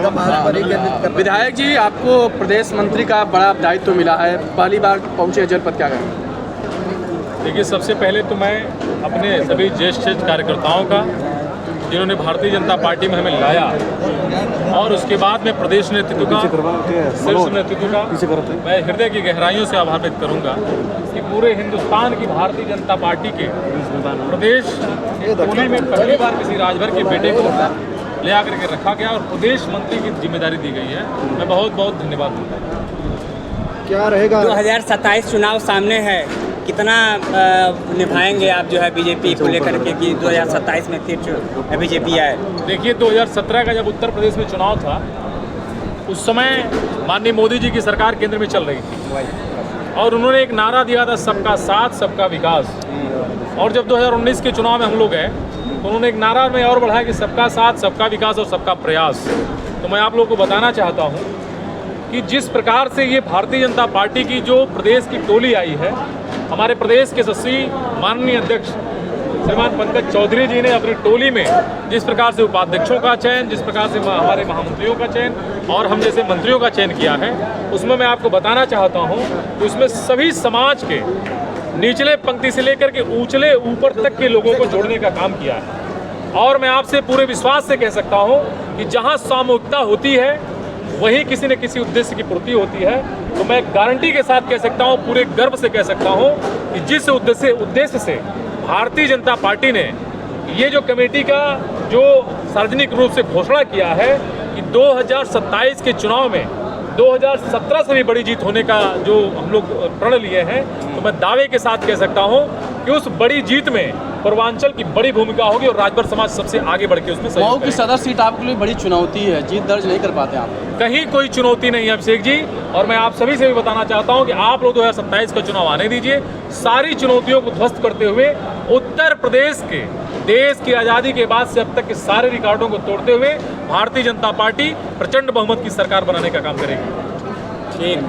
विधायक जी, आपको प्रदेश मंत्री का बड़ा दायित्व मिला है, पहली बार पहुंचे जनपद, क्या करें? देखिए, सबसे पहले तो मैं अपने सभी ज्येष्ठ कार्यकर्ताओं का, जिन्होंने भारतीय जनता पार्टी में हमें लाया, और उसके बाद में प्रदेश नेतृत्व का, शीर्ष नेतृत्व का मैं हृदय की गहराइयों से आभार व्यक्त करूंगा कि पूरे हिंदुस्तान की भारतीय जनता पार्टी के प्रदेश टोली में पहली बार किसी राजभर के बेटे को ले आकर के रखा गया और प्रदेश मंत्री की जिम्मेदारी दी गई है। मैं बहुत बहुत धन्यवाद दूंगा। क्या रहेगा 2027 चुनाव सामने है, कितना निभाएंगे आप जो है बीजेपी को लेकर के कि 2027 में फिर बीजेपी आए? देखिए, 2017 का जब उत्तर प्रदेश में चुनाव था, उस समय माननीय मोदी जी की सरकार केंद्र में चल रही थी और उन्होंने एक नारा दिया था, सबका साथ सबका विकास। और जब 2019 के चुनाव में हम लोग गए तो उन्होंने एक नारा में और बढ़ाया कि सबका साथ सबका विकास और सबका प्रयास। तो मैं आप लोगों को बताना चाहता हूँ कि जिस प्रकार से ये भारतीय जनता पार्टी की जो प्रदेश की टोली आई है, हमारे प्रदेश के यशस्वी माननीय अध्यक्ष श्रीमान पंकज चौधरी जी ने अपनी टोली में जिस प्रकार से उपाध्यक्षों का चयन, जिस प्रकार से हमारे महामंत्रियों का चयन और हम जैसे मंत्रियों का चयन किया है, उसमें मैं आपको बताना चाहता हूं कि उसमें सभी समाज के निचले पंक्ति से लेकर के ऊंचले ऊपर तक के लोगों को जोड़ने का काम किया है। और मैं आपसे पूरे विश्वास से कह सकता हूं कि जहां सामूहिकता होती है वहीं किसी न किसी उद्देश्य की पूर्ति होती है। तो मैं गारंटी के साथ कह सकता हूं, पूरे गर्व से कह सकता हूं कि जिस उद्देश्य से भारतीय जनता पार्टी ने ये जो कमेटी का जो सार्वजनिक रूप से घोषणा किया है कि 2027 के चुनाव में 2017 से भी बड़ी जीत होने का जो हम लोग प्रण लिए हैं, तो मैं दावे के साथ कह सकता हूं कि उस बड़ी जीत में पूर्वांचल की बड़ी भूमिका होगी और राजभर समाज सबसे आगे बढ़ के उसमें सहयोग मऊ की सदर सीट आपके लिए बड़ी चुनौती है, जीत दर्ज नहीं कर पाते आप? कहीं कोई चुनौती नहीं है अभिषेक जी, और मैं आप सभी से भी बताना चाहता हूं कि आप लोग 2027 का चुनाव आने दीजिए। सारी चुनौतियों को ध्वस्त करते हुए उत्तर प्रदेश के देश की आज़ादी के बाद से अब तक के सारे रिकॉर्डों को तोड़ते हुए भारतीय जनता पार्टी प्रचंड बहुमत की सरकार बनाने का काम करेगी। ठीक।